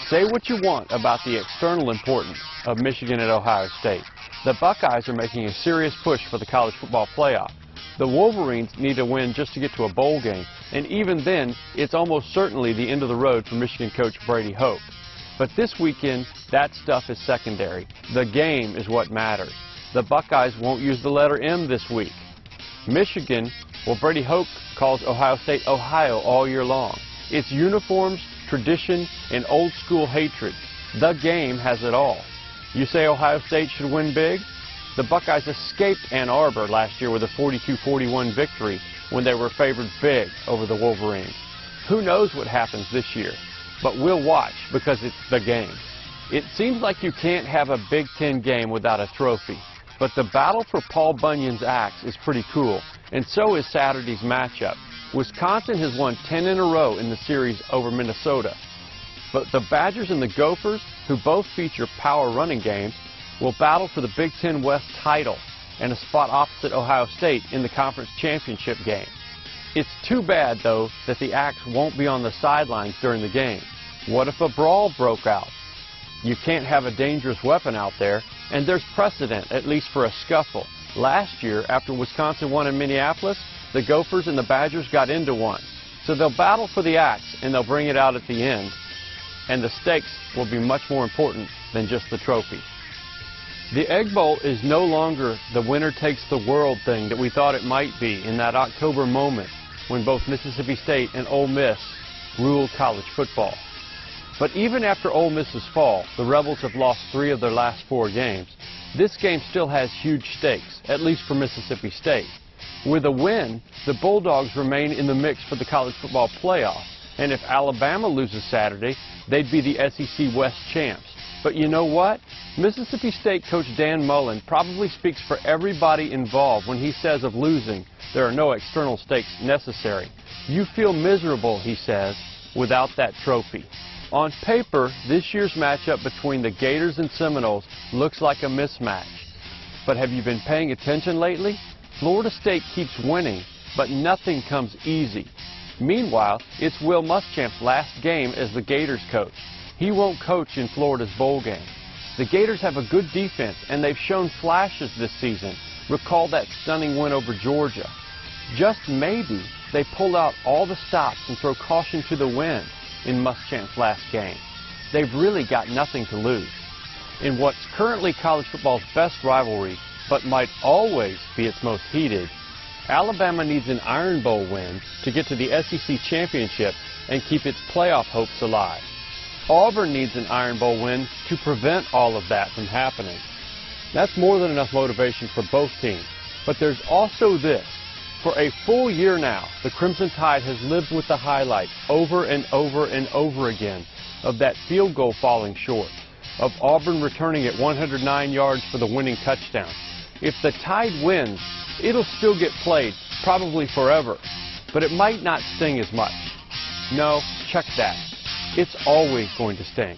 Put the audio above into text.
Say what you want about the external importance of Michigan at Ohio State. The Buckeyes are making a serious push for the college football playoff. The Wolverines need a win just to get to a bowl game, and even then, it's almost certainly the end of the road for Michigan coach Brady Hoke. But this weekend, that stuff is secondary. The game is what matters. The Buckeyes won't use the letter M this week. Michigan, well, Brady Hoke calls Ohio State Ohio all year long. It's uniforms, tradition, and old-school hatred. The game has it all. You say Ohio State should win big? The Buckeyes escaped Ann Arbor last year with a 42-41 victory when they were favored big over the Wolverines. Who knows what happens this year? But we'll watch because it's the game. It seems like you can't have a Big Ten game without a trophy. But the battle for Paul Bunyan's axe is pretty cool, and so is Saturday's matchup. Wisconsin has won 10 in a row in the series over Minnesota. But the Badgers and the Gophers, who both feature power running games, will battle for the Big Ten West title and a spot opposite Ohio State in the conference championship game. It's too bad, though, that the Axe won't be on the sidelines during the game. What if a brawl broke out? You can't have a dangerous weapon out there, and there's precedent, at least for a scuffle. Last year, after Wisconsin won in Minneapolis, the Gophers and the Badgers got into one. So they'll battle for the Axe, and they'll bring it out at the end. And the stakes will be much more important than just the trophy. The Egg Bowl is no longer the winner takes the world thing that we thought it might be in that October moment when both Mississippi State and Ole Miss ruled college football. But even after Ole Miss's fall, the Rebels have lost 3 of their last 4 games. This game still has huge stakes, at least for Mississippi State. With a win, the Bulldogs remain in the mix for the college football playoff. And if Alabama loses Saturday, they'd be the SEC West champs. But you know what? Mississippi State coach Dan Mullen probably speaks for everybody involved when he says of losing, there are no external stakes necessary. You feel miserable, he says, without that trophy. On paper, this year's matchup between the Gators and Seminoles looks like a mismatch. But have you been paying attention lately? Florida State keeps winning, but nothing comes easy. Meanwhile, it's Will Muschamp's last game as the Gators coach. He won't coach in Florida's bowl game. The Gators have a good defense, and they've shown flashes this season. Recall that stunning win over Georgia. Just maybe they pull out all the stops and throw caution to the wind in Muschamp's last game. They've really got nothing to lose. In what's currently college football's best rivalry, but might always be its most heated, Alabama needs an Iron Bowl win to get to the SEC championship and keep its playoff hopes alive. Auburn needs an Iron Bowl win to prevent all of that from happening. That's more than enough motivation for both teams. But there's also this. For a full year now, the Crimson Tide has lived with the highlight over and over and over again of that field goal falling short, of Auburn returning at 109 yards for the winning touchdown. If the Tide wins, it'll still get played, probably forever, but it might not sting as much. No, check that. It's always going to sting.